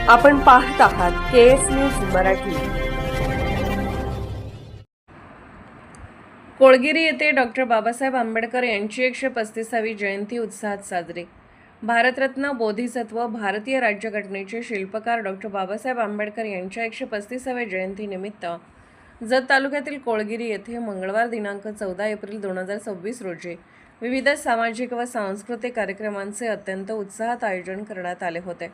आपण पाहत आहात केएस न्यूज मराठी। कोळगिरी येथे डॉक्टर बाबासाहेब आंबेडकर यांची 135वी जयंती उत्साहात साजरी। भारतरत्न बोधिसत्व भारतीय राज्यघटनेचे शिल्पकार डॉक्टर बाबासाहेब आंबेडकर यांच्या 135व्या जयंतीनिमित्त जत तालुक्यातील कोळगिरी येथे मंगळवार दिनांक 14 एप्रिल 2026 रोजी विविध सामाजिक व सांस्कृतिक कार्यक्रमांचे अत्यंत उत्साहात आयोजन करण्यात आले होते।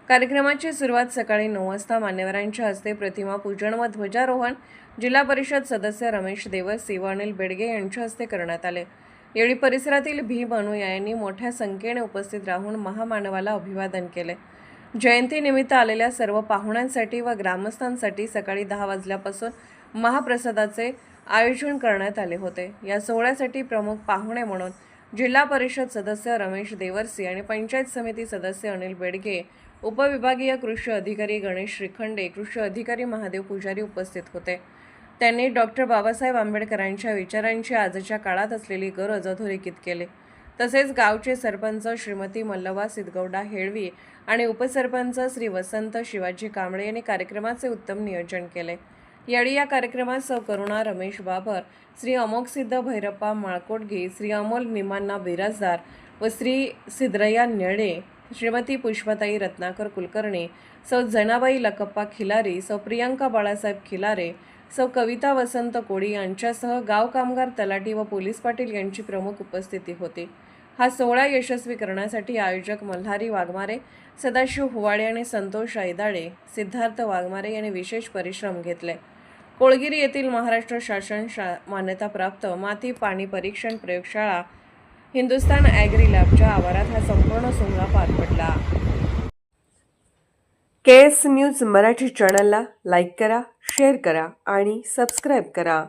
कार्यक्रमाची सुरुवात सकाळी 9 वाजता मान्यवरांच्या हस्ते प्रतिमा पूजन व ध्वजारोहण जिल्हा परिषद सदस्य रमेश देवसी व अनिल बेडगे यांच्या हस्ते करण्यात आले। यावेळी परिसरातील भीम अनुयायांनी मोठ्या संख्येने उपस्थित राहून महामानवाला अभिवादन केले। जयंतीनिमित्त आलेल्या सर्व पाहुण्यांसाठी व ग्रामस्थांसाठी सकाळी 10 वाजल्यापासून महाप्रसादाचे आयोजन करण्यात आले होते। या सोहळ्यासाठी प्रमुख पाहुणे म्हणून जिल्हा परिषद सदस्य रमेश देवसी आणि पंचायत समिती सदस्य अनिल बेडगे, उपविभागीय कृषी अधिकारी गणेश श्रीखंडे, कृषी अधिकारी महादेव पुजारी उपस्थित होते। त्यांनी डॉक्टर बाबासाहेब आंबेडकरांच्या विचारांची आजच्या काळात असलेली गरज अधोरेखित केली। तसेच गावचे सरपंच श्रीमती मल्लवा सिद्धगौडा हेळवी आणि उपसरपंच श्री वसंत शिवाजी कांबळे यांनी कार्यक्रमाचे उत्तम नियोजन केले। यावेळी या कार्यक्रमात सौ करुणा रमेश बाबर, श्री अमोघ सिद्ध भैरप्पा माळकोटगी, श्री अमोल निमांना बिराजदार व श्री सिद्धरय्या नेळे, श्रीमती पुष्पताई रत्नाकर कुलकर्णी, सौ जनाबाई लकप्पा खिलारी, सौ प्रियंका बाळासाहेब खिलारे, सौ कविता वसंत कोळी यांच्यासह गाव कामगार तलाठी व पोलीस पाटील यांची प्रमुख उपस्थिती होती। हा सोहळा यशस्वी करण्यासाठी आयोजक मल्हारी वाघमारे, सदाशिव हुवाडे आणि संतोष ऐदाळे, सिद्धार्थ वाघमारे यांनी विशेष परिश्रम घेतले। कोळगिरी येथील महाराष्ट्र शासन मान्यताप्राप्त माती पाणी परीक्षण प्रयोगशाळा हिंदुस्तान ॲग्री लॅबच्या आवारात हा संपूर्ण सोहळा पार पडला। केएस न्यूज मराठी चॅनलला लाईक करा, शेअर करा आणि सबस्क्राईब करा।